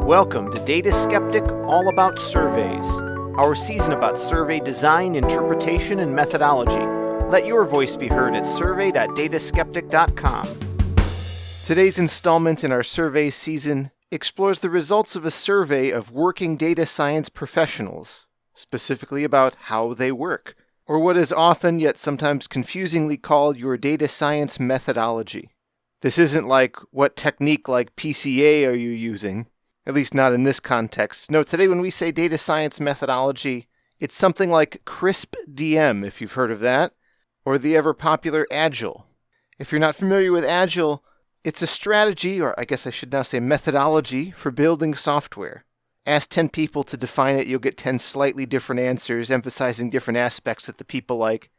Welcome to Data Skeptic All About Surveys, our season about survey design, interpretation, and methodology. Let your voice be heard at survey.dataskeptic.com. Today's installment in our surveys season explores the results of a survey of working data science professionals, specifically about how they work, or what is often yet sometimes confusingly called your data science methodology. This isn't like, what technique like PCA are you using? At least not in this context. No, today when we say data science methodology, it's something like CRISP DM, if you've heard of that, or the ever-popular Agile. If you're not familiar with Agile, it's a strategy, or I guess I should now say methodology, for building software. Ask 10 people to define it, you'll get 10 slightly different answers, emphasizing different aspects that the people like.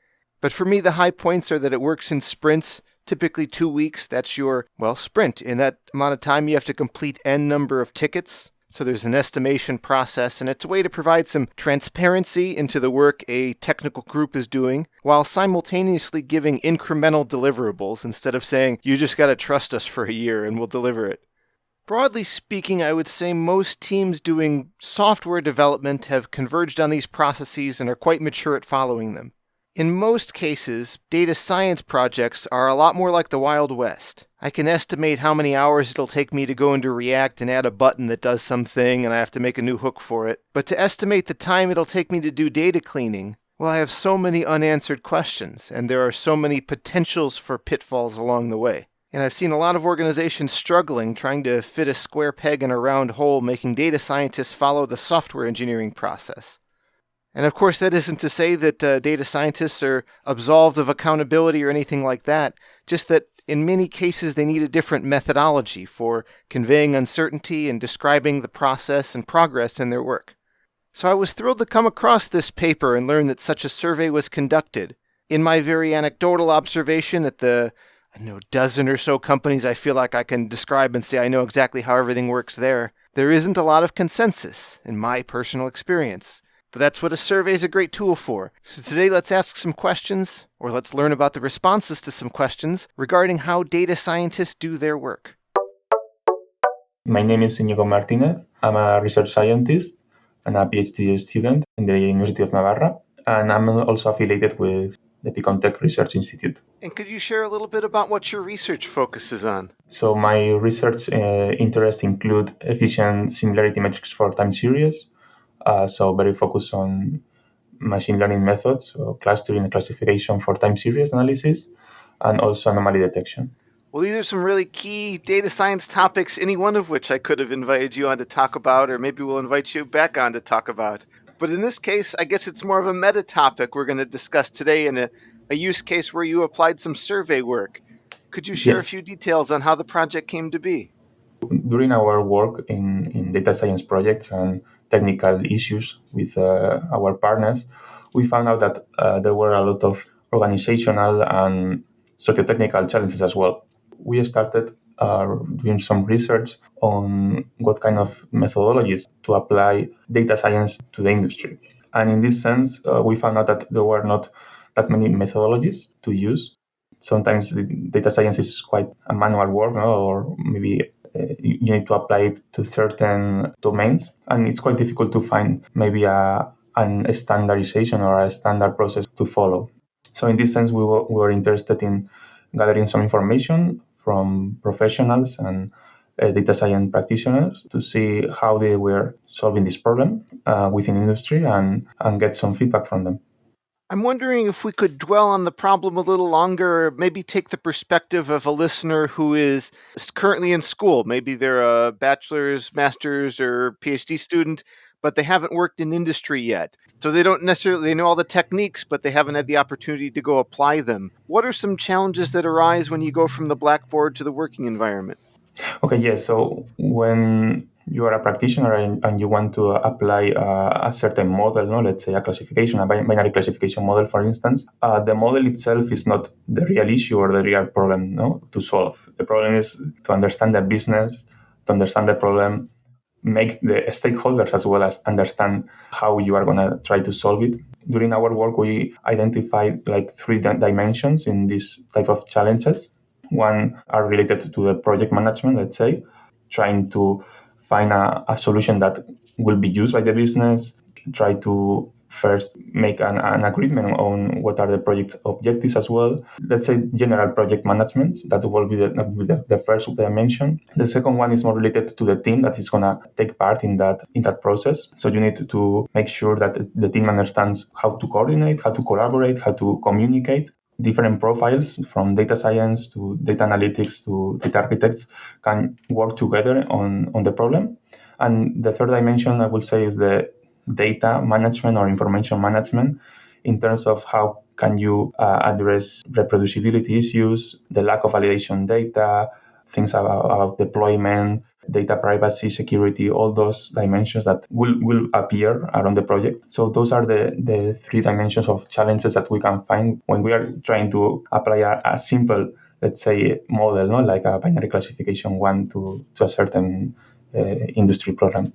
But for me, the high points are that it works in sprints, typically 2 weeks. That's your, sprint. In that amount of time, you have to complete N number of tickets. So there's an estimation process, and it's a way to provide some transparency into the work a technical group is doing, while simultaneously giving incremental deliverables instead of saying, you just got to trust us for a year and we'll deliver it. Broadly speaking, I would say most teams doing software development have converged on these processes and are quite mature at following them. In most cases, data science projects are a lot more like the Wild West. I can estimate how many hours it'll take me to go into React and add a button that does something, and I have to make a new hook for it. But to estimate the time it'll take me to do data cleaning, well, I have so many unanswered questions, and there are so many potentials for pitfalls along the way. And I've seen a lot of organizations struggling trying to fit a square peg in a round hole, making data scientists follow the software engineering process. And of course, that isn't to say that data scientists are absolved of accountability or anything like that, just that in many cases they need a different methodology for conveying uncertainty and describing the process and progress in their work. So I was thrilled to come across this paper and learn that such a survey was conducted. In my very anecdotal observation at the dozen or so companies I feel like I can describe and say I know exactly how everything works there isn't a lot of consensus in my personal experience. But that's what a survey is a great tool for. So today let's ask some questions, or let's learn about the responses to some questions regarding how data scientists do their work. My name is Iñigo Martinez. I'm a research scientist and a Ph.D. student in the University of Navarra, and I'm also affiliated with the Picontech Research Institute. And could you share a little bit about what your research focuses on? So my research interests include efficient similarity metrics for time series, so very focused on machine learning methods, so clustering and classification for time series analysis, and also anomaly detection. Well, these are some really key data science topics, any one of which I could have invited you on to talk about, or maybe we'll invite you back on to talk about. But in this case, I guess it's more of a meta topic we're going to discuss today in a use case where you applied some survey work. Could you share a few details on how the project came to be? During our work in data science projects and technical issues with our partners, we found out that there were a lot of organizational and socio-technical challenges as well. We started doing some research on what kind of methodologies to apply data science to the industry. And in this sense, we found out that there were not that many methodologies to use. Sometimes the data science is quite a manual work, or maybe you need to apply it to certain domains. And it's quite difficult to find maybe a standardization or a standard process to follow. So in this sense, we were interested in gathering some information from professionals and data science practitioners to see how they were solving this problem within industry and get some feedback from them. I'm wondering if we could dwell on the problem a little longer, maybe take the perspective of a listener who is currently in school. Maybe they're a bachelor's, master's, or Ph.D. student, but they haven't worked in industry yet. So they don't necessarily know all the techniques, but they haven't had the opportunity to go apply them. What are some challenges that arise when you go from the blackboard to the working environment? Okay, yes. So when you are a practitioner and you want to apply a certain model, let's say a classification, a binary classification model, for instance, the model itself is not the real issue or the real problem to solve. The problem is to understand the business, to understand the problem, make the stakeholders as well as understand how you are going to try to solve it. During our work, we identified like three dimensions in this type of challenges. One are related to the project management, let's say, trying to find a solution that will be used by the business, try to first make an agreement on what are the project objectives as well. Let's say general project management, that will be the first dimension. The second one is more related to the team that is going to take part in that process. So you need to make sure that the team understands how to coordinate, how to collaborate, how to communicate. Different profiles from data science to data analytics to data architects can work together on the problem. And the third dimension, I would say, is the data management or information management in terms of how can you address reproducibility issues, the lack of validation data, things about deployment, data privacy, security, all those dimensions that will appear around the project. So those are the three dimensions of challenges that we can find when we are trying to apply a simple, let's say, model, no, like a binary classification one to a certain industry program.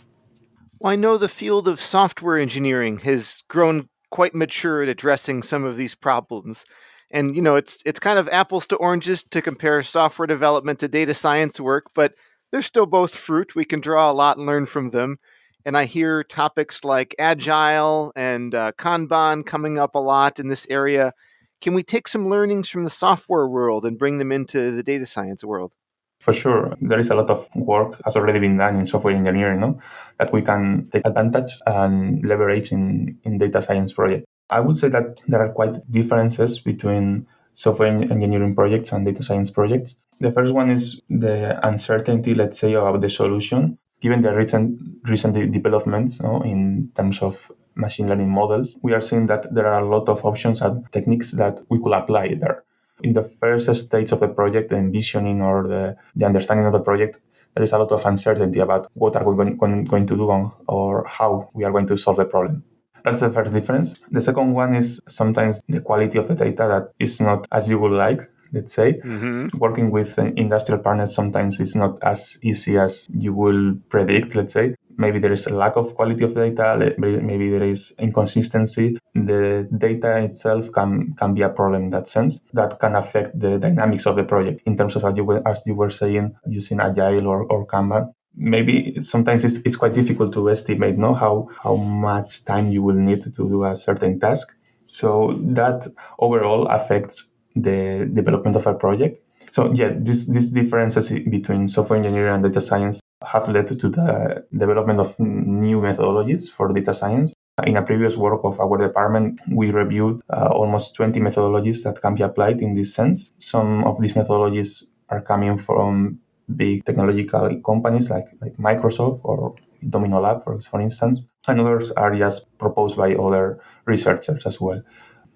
Well, I know the field of software engineering has grown quite mature at addressing some of these problems. And it's kind of apples to oranges to compare software development to data science work, but they're still both fruit. We can draw a lot and learn from them. And I hear topics like agile and Kanban coming up a lot in this area. Can we take some learnings from the software world and bring them into the data science world? For sure, there is a lot of work has already been done in software engineering, no? That we can take advantage and leverage in data science projects. I would say that there are quite differences between software engineering projects and data science projects. The first one is the uncertainty, let's say, about the solution. Given the recent developments, no, in terms of machine learning models, we are seeing that there are a lot of options and techniques that we could apply there. In the first stage of the project, the envisioning or the understanding of the project, there is a lot of uncertainty about what are we going to do or how we are going to solve the problem. That's the first difference. The second one is sometimes the quality of the data that is not as you would like, let's say. Mm-hmm. Working with industrial partners sometimes is not as easy as you will predict, let's say. Maybe there is a lack of quality of data, maybe there is inconsistency. The data itself can be a problem in that sense. That can affect the dynamics of the project in terms of, as you were saying, using Agile or Kanban. Maybe sometimes it's quite difficult to estimate how much time you will need to do a certain task. So that overall affects the development of a project. So yeah, these differences between software engineering and data science have led to the development of new methodologies for data science. In a previous work of our department, we reviewed almost 20 methodologies that can be applied in this sense. Some of these methodologies are coming from big technological companies like Microsoft or Domino Lab, for instance, and others are just proposed by other researchers as well.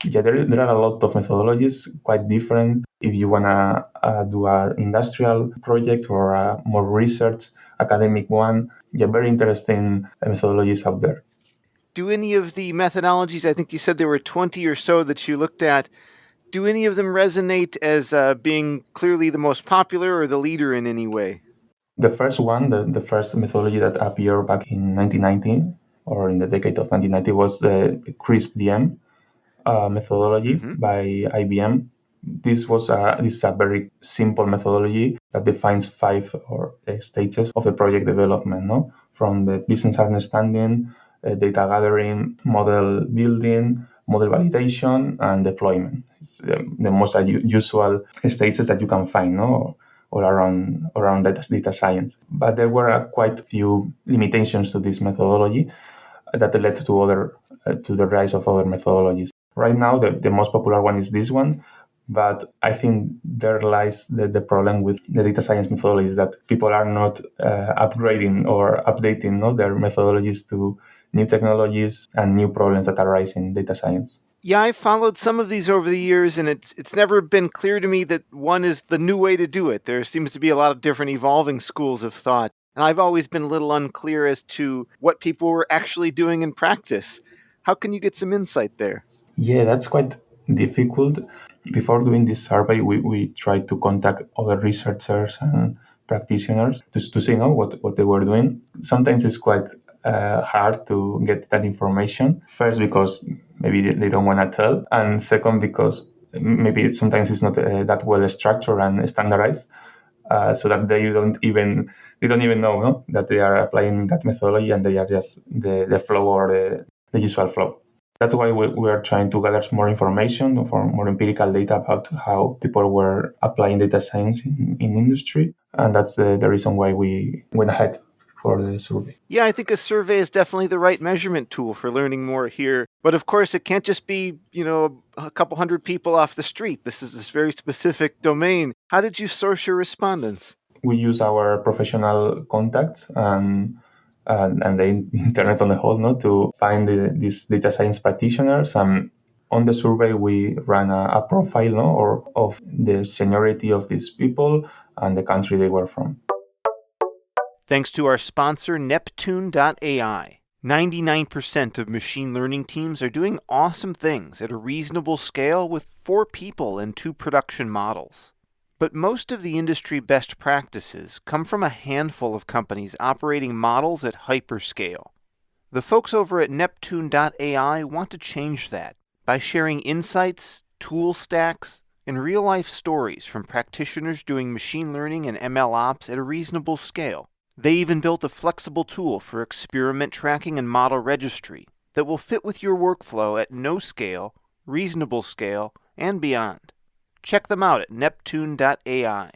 Yeah, there are a lot of methodologies, quite different. If you want to do an industrial project or a more research academic one, yeah, very interesting methodologies out there. Do any of the methodologies, I think you said there were 20 or so that you looked at, do any of them resonate as being clearly the most popular or the leader in any way? The first one, the first methodology that appeared back in 1919 or in the decade of 1990 was the CRISP-DM methodology Mm-hmm. by IBM. This is a very simple methodology that defines five or stages of the project development, no? From the business understanding, data gathering, model building, model validation, and deployment. It's the most usual stages that you can find, no? All around data science. But there were quite few limitations to this methodology that led to the rise of other methodologies. Right now, the most popular one is this one, but I think there lies the problem with the data science methodologies that people are not upgrading or updating their methodologies to new technologies and new problems that arise in data science. Yeah, I've followed some of these over the years, and it's never been clear to me that one is the new way to do it. There seems to be a lot of different evolving schools of thought, and I've always been a little unclear as to what people were actually doing in practice. How can you get some insight there? Yeah, that's quite difficult. Before doing this survey, we tried to contact other researchers and practitioners to see what they were doing. Sometimes it's quite hard to get that information. First, because maybe they don't want to tell, and second, because maybe sometimes it's not that well structured and standardized, so that they they don't even know, no, that they are applying that methodology, and they are just the flow or the usual flow. That's why we are trying to gather more information, for more empirical data about how people were applying data science in industry. And that's the reason why we went ahead for the survey. Yeah, I think a survey is definitely the right measurement tool for learning more here. But of course, it can't just be, a couple hundred people off the street. This is this very specific domain. How did you source your respondents? We use our professional contacts and the internet on the whole, no, to find these data science practitioners. And on the survey, we ran a profile, no, or of the seniority of these people and the country they were from. Thanks to our sponsor, Neptune.ai. 99% of machine learning teams are doing awesome things at a reasonable scale with 4 people and 2 production models. But most of the industry best practices come from a handful of companies operating models at hyperscale. The folks over at Neptune.ai want to change that by sharing insights, tool stacks, and real-life stories from practitioners doing machine learning and ML ops at a reasonable scale. They even built a flexible tool for experiment tracking and model registry that will fit with your workflow at no scale, reasonable scale, and beyond. Check them out at Neptune.ai.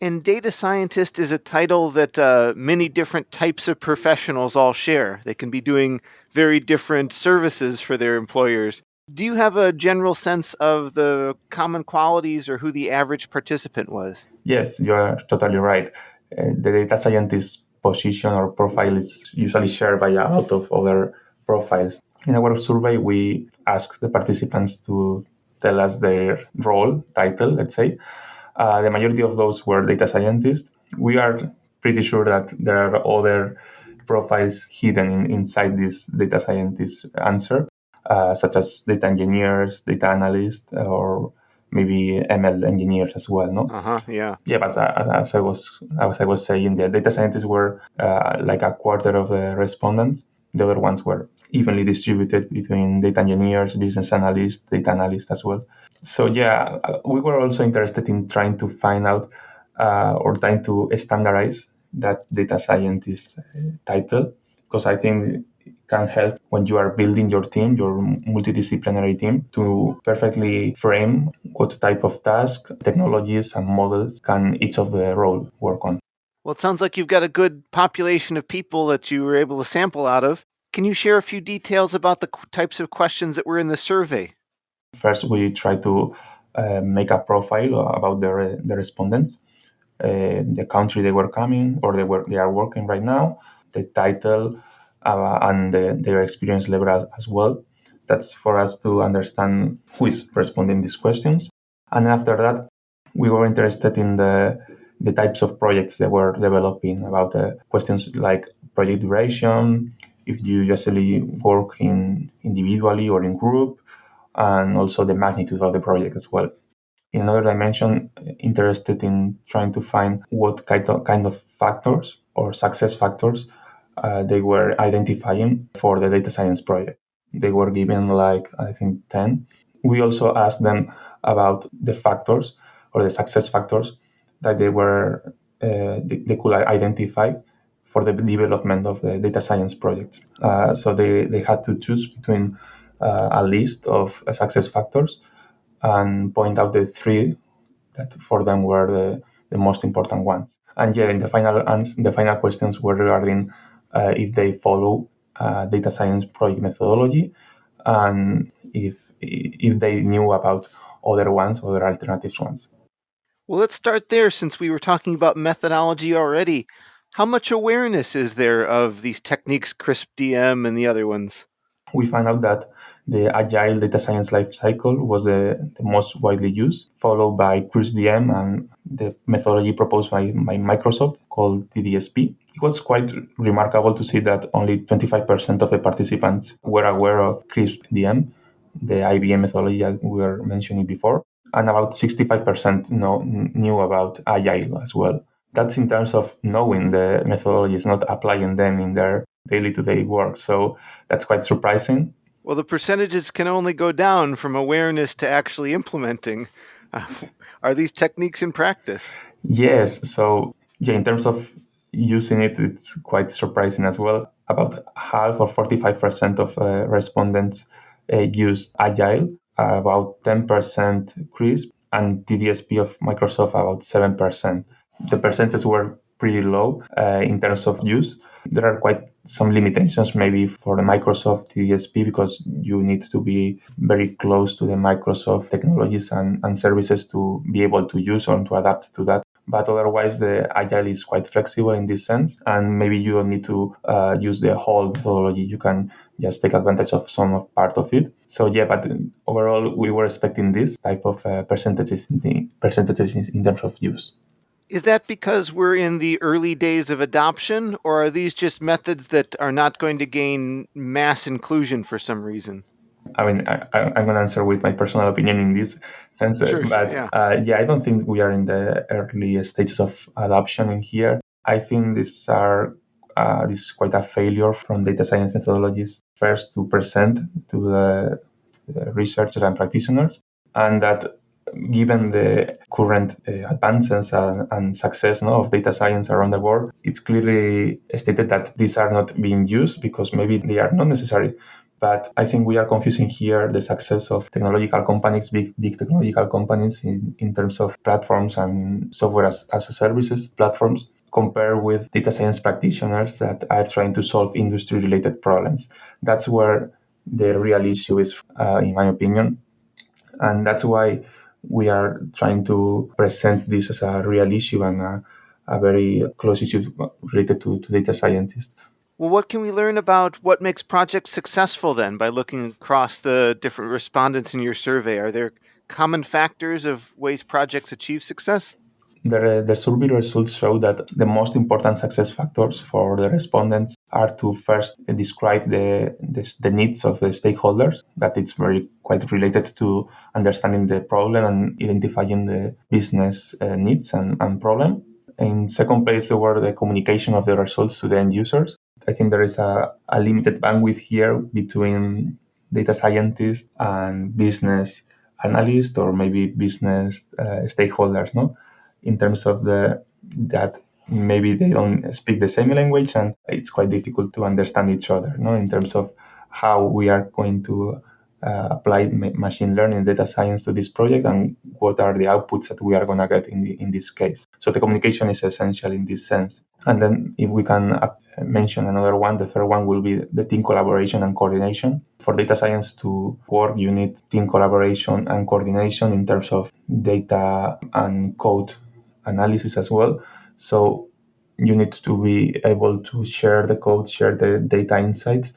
And data scientist is a title that many different types of professionals all share. They can be doing very different services for their employers. Do you have a general sense of the common qualities or who the average participant was? Yes, you are totally right. The data scientist position or profile is usually shared by a lot of other profiles. In our survey, we asked the participants to tell us their role, title, let's say. The majority of those were data scientists. We are pretty sure that there are other profiles hidden inside this data scientist answer, such as data engineers, data analysts, or maybe ML engineers as well. No. Yeah. Yeah, but as I was saying, the data scientists were like a quarter of the respondents. The other ones were evenly distributed between data engineers, business analysts, data analysts as well. So yeah, we were also interested in trying to find out or trying to standardize that data scientist title, because I think it can help when you are building your team, your multidisciplinary team, to perfectly frame what type of task, technologies, and models can each of the role work on. Well, it sounds like you've got a good population of people that you were able to sample out of. Can you share a few details about the types of questions that were in the survey? First, we try to make a profile about the respondents, the country they were coming or they are working right now, the title, and their experience level as well. That's for us to understand who is responding these questions. And after that, we were interested in the types of projects they were developing, about questions like project duration, if you usually work in individually or in group, and also the magnitude of the project as well. In another dimension, interested in trying to find what kind of factors or success factors they were identifying for the data science project. They were given like, I think, 10. We also asked them about the factors or the success factors that they could identify for the development of the data science project. So they had to choose between a list of success factors and point out the 3 that for them were the most important ones. And yeah, in the final questions were regarding if they follow data science project methodology, and if they knew about other alternative ones. Well, let's start there since we were talking about methodology already. How much awareness is there of these techniques, CRISP DM and the other ones? We found out that the agile data science lifecycle was the most widely used, followed by CRISP-DM and the methodology proposed by Microsoft called TDSP. It was quite remarkable to see that only 25% of the participants were aware of CRISP-DM, the IBM methodology that we were mentioning before, and about 65% knew about agile as well. That's in terms of knowing the methodologies, not applying them in their daily to day work. So that's quite surprising. Well, the percentages can only go down from awareness to actually implementing. Are these techniques in practice? Yes. So Yeah, in terms of using it, it's quite surprising as well. About half or 45% of respondents used Agile, about 10% CRISP, and TDSP of Microsoft about 7%. The percentages were pretty low in terms of use. There are quite some limitations maybe for the Microsoft TDSP because you need to be very close to the Microsoft technologies and services to be able to use or to adapt to that. But otherwise, the Agile is quite flexible in this sense, and maybe you don't need to use the whole methodology. You can just take advantage of some of part of it. So yeah, but overall, we were expecting this type of percentages in terms of use. Is that because we're in the early days of adoption, or are these just methods that are not going to gain mass inclusion for some reason? I mean, I'm going to answer with my personal opinion in this sense, Sure, but yeah. yeah, I don't think we are in the early stages of adoption in here. I think this is quite a failure from data science methodologies first to present to the researchers and practitioners, and that given the current advances and success of data science around the world, it's clearly stated that these are not being used because maybe they are not necessary. But I think we are confusing here the success of technological companies, big technological companies in terms of platforms and software as a services platforms, compared with data science practitioners that are trying to solve industry related problems. That's where the real issue is, in my opinion. And that's why we are trying to present this as a real issue and a very close issue related to data scientists. Well, what can we learn about what makes projects successful then by looking across the different respondents in your survey? Are there common factors of ways projects achieve success? The survey results show that the most important success factors for the respondents are to first describe the needs of the stakeholders, that it's very quite related to understanding the problem and identifying the business needs and problem. In second place, there were the communication of the results to the end users. I think there is a limited bandwidth here between data scientists and business analysts or maybe business stakeholders, no? In terms of that maybe they don't speak the same language and it's quite difficult to understand each other, no? In terms of how we are going to apply machine learning data science to this project and what are the outputs that we are going to get in this case. So the communication is essential in this sense. And then if we can mention another one, the third one will be the team collaboration and coordination. For data science to work, you need team collaboration and coordination in terms of data and code analysis as well. So you need to be able to share the code, share the data insights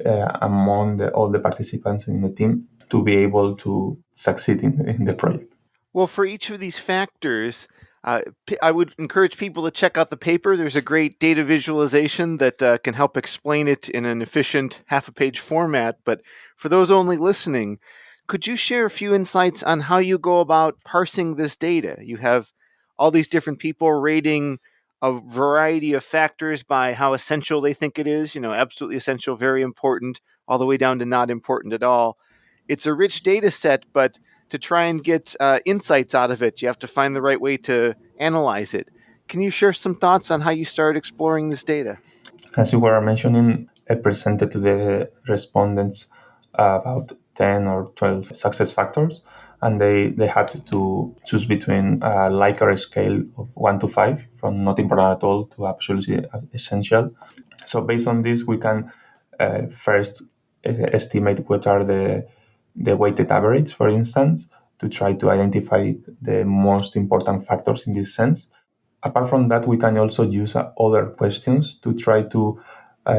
among all the participants in the team to be able to succeed in the project. Well, for each of these factors, I would encourage people to check out the paper. There's a great data visualization that can help explain it in an efficient half a page format. But for those only listening, could you share a few insights on how you go about parsing this data? You have all these different people rating a variety of factors by how essential they think it is, absolutely essential, very important, all the way down to not important at all. It's a rich data set, but to try and get insights out of it, you have to find the right way to analyze it. Can you share some thoughts on how you started exploring this data? As you were mentioning, I presented to the respondents about 10 or 12 success factors, and they had to choose between a Likert scale of 1 to 5, from not important at all to absolutely essential. So based on this, we can first estimate what are the weighted average, for instance, to try to identify the most important factors in this sense. Apart from that, we can also use other questions to try to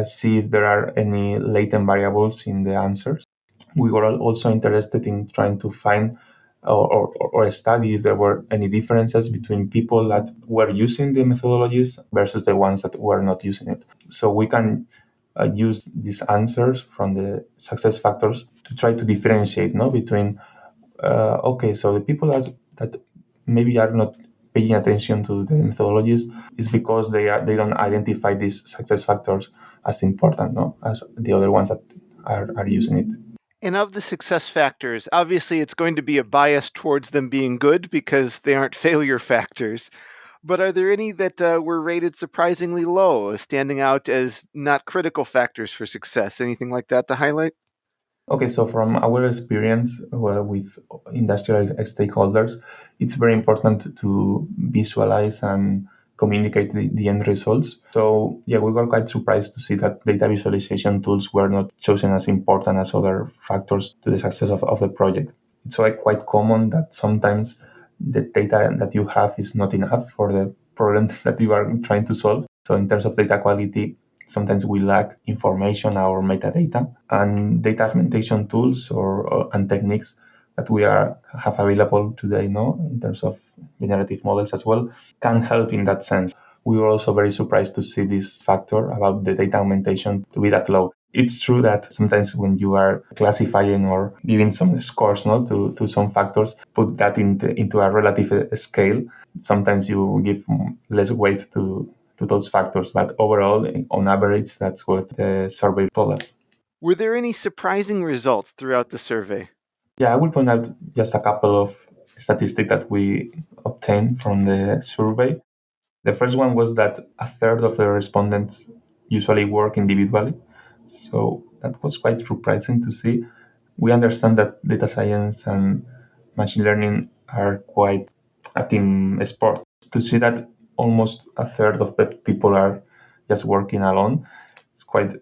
see if there are any latent variables in the answers. We were also interested in trying to find or study if there were any differences between people that were using the methodologies versus the ones that were not using it. So we can use these answers from the success factors to try to differentiate, no, between okay, so the people that maybe are not paying attention to the methodologies is because they don't identify these success factors as important, no, as the other ones that are using it. And of the success factors, obviously it's going to be a bias towards them being good because they aren't failure factors. But are there any that were rated surprisingly low, standing out as not critical factors for success? Anything like that to highlight? Okay, so from our experience with industrial stakeholders, it's very important to visualize and communicate the end results. So, yeah, we were quite surprised to see that data visualization tools were not chosen as important as other factors to the success of the project. It's quite common that sometimes the data that you have is not enough for the problem that you are trying to solve. So, in terms of data quality, sometimes we lack information or metadata, and data augmentation tools or and techniques that we have available today, in terms of generative models as well, can help in that sense. We were also very surprised to see this factor about the data augmentation to be that low. It's true that sometimes when you are classifying or giving some scores, to some factors, put that into a relative scale, sometimes you give less weight to those factors. But overall, on average, that's what the survey told us. Were there any surprising results throughout the survey? Yeah, I will point out just a couple of statistics that we obtained from the survey. The first one was that a third of the respondents usually work individually. So that was quite surprising to see. We understand that data science and machine learning are quite a team sport. To see that almost a third of the people are just working alone, it's quite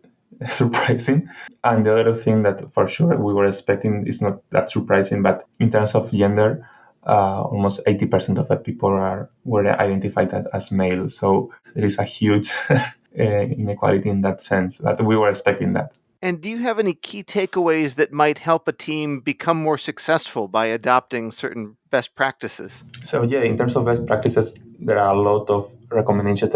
surprising. And the other thing that for sure we were expecting is not that surprising, but in terms of gender, almost 80% of the people were identified as male. So there is a huge inequality in that sense, but we were expecting that. And do you have any key takeaways that might help a team become more successful by adopting certain best practices? So yeah, in terms of best practices, there are a lot of recommendations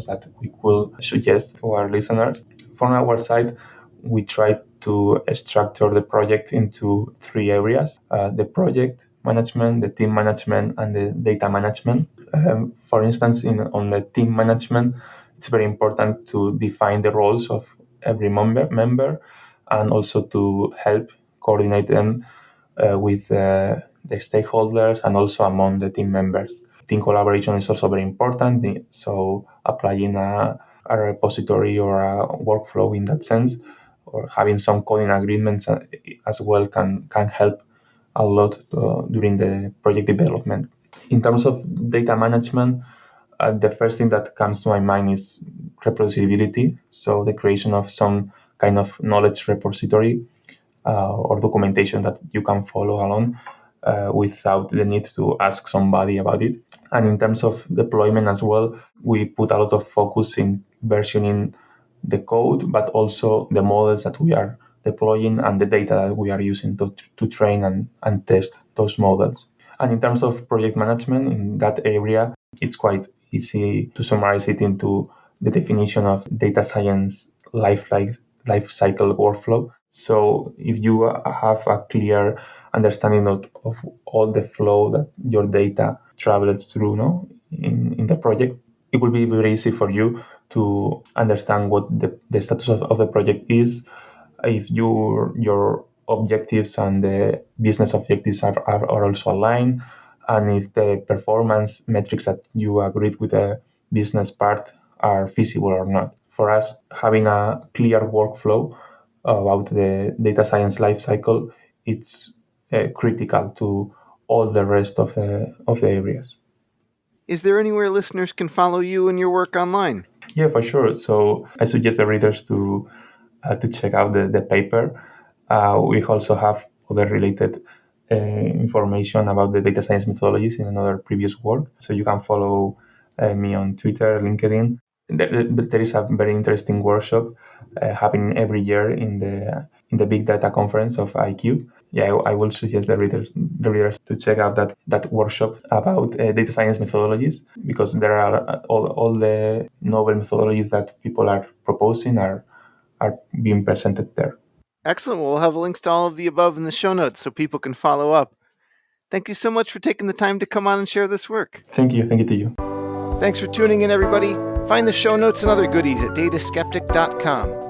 that we will suggest to our listeners. From our side, we try to structure the project into three areas: the project management, the team management, and the data management. For instance, on the team management, it's very important to define the roles of every member and also to help coordinate them with the stakeholders and also among the team members. Team collaboration is also very important. So applying a repository or a workflow in that sense, or having some coding agreements as well can help a lot during the project development. In terms of data management, the first thing that comes to my mind is reproducibility. So the creation of some kind of knowledge repository or documentation that you can follow along without the need to ask somebody about it. And in terms of deployment as well, we put a lot of focus in versioning the code, but also the models that we are deploying and the data that we are using to train and test those models. And in terms of project management in that area, it's quite easy to summarize it into the definition of data science life cycle workflow. So if you have a clear understanding of all the flow that your data travels through, in the project, it will be very easy for you to understand what the status of the project is, if your objectives and the business objectives are also aligned, and if the performance metrics that you agreed with the business part are feasible or not. For us, having a clear workflow about the data science lifecycle, it's critical to all the rest of the areas. Is there anywhere listeners can follow you and your work online? Yeah, for sure. So I suggest the readers to check out the paper. We also have other related information about the data science methodologies in another previous work. So you can follow me on Twitter, LinkedIn. There is a very interesting workshop happening every year in the Big Data Conference of IQ. Yeah, I will suggest the readers to check out that workshop about data science methodologies, because there are all the novel methodologies that people are proposing are being presented there. Excellent. We'll have links to all of the above in the show notes so people can follow up. Thank you so much for taking the time to come on and share this work. Thank you to you. Thanks for tuning in, everybody. Find the show notes and other goodies at dataskeptic.com.